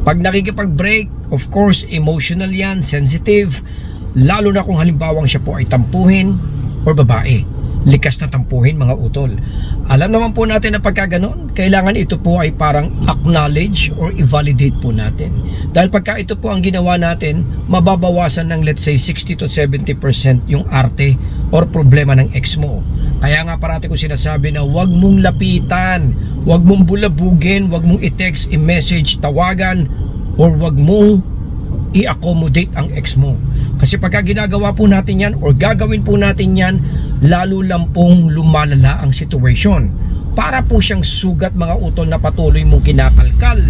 Pag nakikipag-break, of course, emotional yan, sensitive, lalo na kung halimbawang siya po ay tampuhin or babae. Likas na tampuhin mga utol. Alam naman po natin na pagka ganon, kailangan ito po ay parang acknowledge or i-validate po natin. Dahil pagka ito po ang ginawa natin, mababawasan ng let's say 60 to 70% yung arte or problema ng ex mo. Kaya nga parati ko sinasabi na wag mong lapitan, wag mong bulabugin, wag mong i-text, i-message, tawagan, or wag mong i-accommodate ang ex mo. Kasi pagka ginagawa po natin yan or gagawin po natin yan, lalo lang pong lumalala ang situation. Para po siyang sugat mga utol na patuloy mong kinakalkal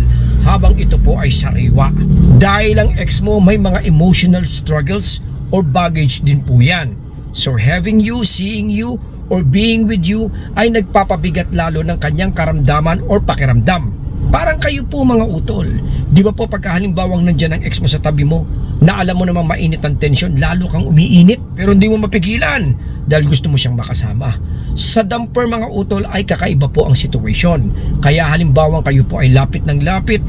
habang ito po ay sariwa. Dahil ang ex mo may mga emotional struggles or baggage din po yan. So having you, seeing you, or being with you ay nagpapabigat lalo ng kanyang karamdaman or pakiramdam. Parang kayo po mga utol, di ba po pagka halimbawang nandyan ang ex mo sa tabi mo, na alam mo namang mainit ang tensyon, lalo kang umiinit pero hindi mo mapigilan dahil gusto mo siyang makasama. Sa damper mga utol ay kakaiba po ang situation. Kaya halimbawang kayo po ay lapit ng lapit,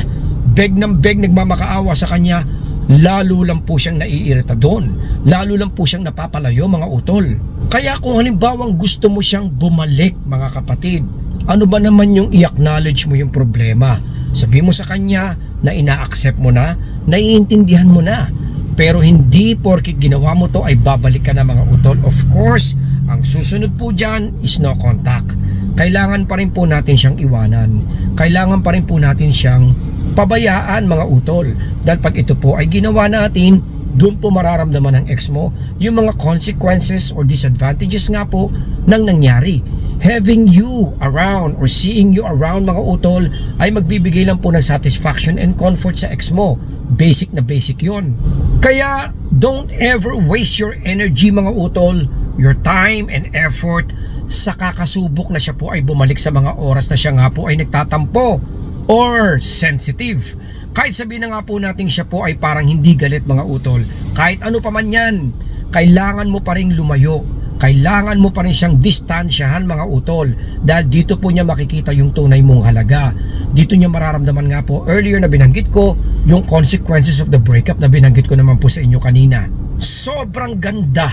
beg ng beg nagmamakaawa sa kanya, lalo lang po siyang naiirita doon, lalo lang po siyang napapalayo mga utol. Kaya kung halimbawang gusto mo siyang bumalik mga kapatid, ano ba naman yung i-acknowledge mo yung problema? Sabi mo sa kanya na ina-accept mo na, naiintindihan mo na. Pero hindi porkit ginawa mo to ay babalik ka na mga utol. Of course, ang susunod po dyan is no contact. Kailangan pa rin po natin siyang iwanan. Kailangan pa rin po natin siyang pabayaan mga utol. Dahil pag ito po ay ginawa natin, doon po mararamdaman ng ex mo yung mga consequences or disadvantages nga po ng nangyari. Having you around or seeing you around mga utol ay magbibigay lang po ng satisfaction and comfort sa ex mo. Basic na basic yon. Kaya don't ever waste your energy mga utol, your time and effort sa kakasubok na siya po ay bumalik sa mga oras na siya nga po ay nagtatampo or sensitive. Kahit sabihin na nga po natin siya po ay parang hindi galit mga utol, kahit ano pa man yan, kailangan mo pa rin lumayo. Kailangan mo pa rin siyang distansyahan mga utol. Dahil dito po niya makikita yung tunay mong halaga. Dito niya mararamdaman nga po earlier na binanggit ko yung consequences of the breakup na binanggit ko naman po sa inyo kanina. Sobrang ganda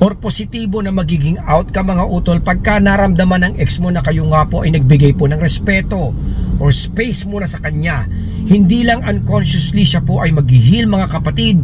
or positibo na magiging outcome mga utol pagka naramdaman ng ex mo na kayo nga po ay nagbigay po ng respeto or space muna sa kanya. Hindi lang unconsciously siya po ay mag-heal mga kapatid,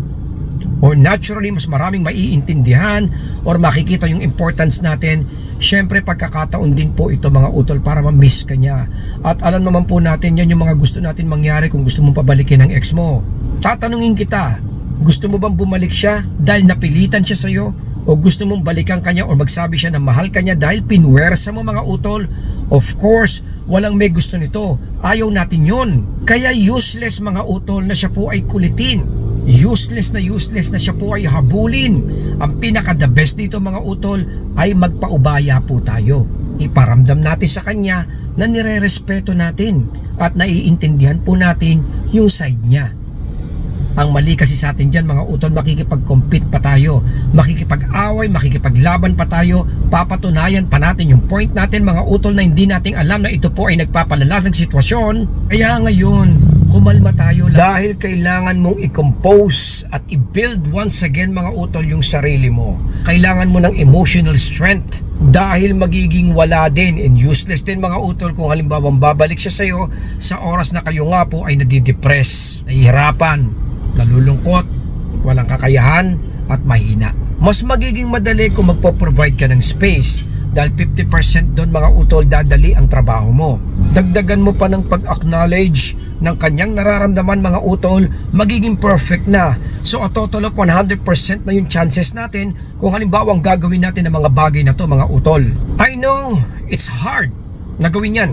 or naturally mas maraming maiintindihan or makikita yung importance natin. Syempre pagkakataon din po ito mga utol para ma-miss ka niya. At alam naman po natin yan yung mga gusto natin mangyari kung gusto mong pabalikin ang ex mo. Tatanungin kita, gusto mo bang bumalik siya dahil napilitan siya sa'yo? O gusto mong balikan kanya o magsabi siya na mahal ka niya dahil pinwersa mo mga utol? Of course, walang may gusto nito. Ayaw natin yon. Kaya useless mga utol na siya po ay kulitin. Useless na siya po ay habulin. Ang pinaka the best dito mga utol ay magpaubaya po tayo. Iparamdam natin sa kanya na nire-respeto natin at naiintindihan po natin yung side niya. Ang mali kasi sa atin dyan mga utol, makikipag-compete pa tayo, makikipag-away, makikipaglaban pa tayo, papatunayan pa natin yung point natin mga utol na hindi nating alam na ito po ay nagpapalala ng sitwasyon. Kaya ngayon, kumalma tayo lang. Dahil kailangan mong i-compose at i-build once again mga utol yung sarili mo. Kailangan mo ng emotional strength. Dahil magiging wala din and useless din mga utol kung halimbawa babalik siya sa'yo sa oras na kayo nga po ay nadidepress, nahihirapan, nalulungkot, walang kakayahan at mahina. Mas magiging madali kung magpo-provide ka ng space dahil 50% doon mga utol dadali ang trabaho mo. Dagdagan mo pa ng pag-acknowledge ng kanyang nararamdaman mga utol, magiging perfect na. So a total of 100% na yung chances natin kung halimbawa ang gagawin natin ng mga bagay na to mga utol. I know, it's hard na gawin yan.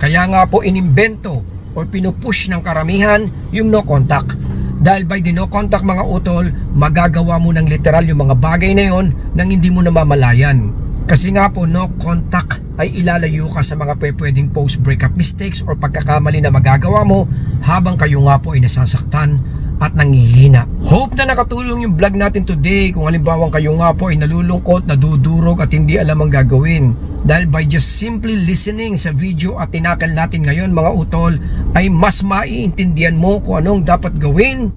Kaya nga po inimbento o pinupush ng karamihan yung no contact. Dahil by the no contact mga utol, magagawa mo ng literal yung mga bagay na yon nang hindi mo namamalayan. Kasi nga po no contact ay ilalayo ka sa mga pwedeng post breakup mistakes or pagkakamali na magagawa mo habang kayo nga po ay nasasaktan at nanghihina. Hope na nakatulong yung vlog natin today kung halimbawa kayo nga po ay nalulungkot, nadudurog at hindi alam ang gagawin. Dahil by just simply listening sa video at tinakal natin ngayon mga utol ay mas maiintindihan mo kung anong dapat gawin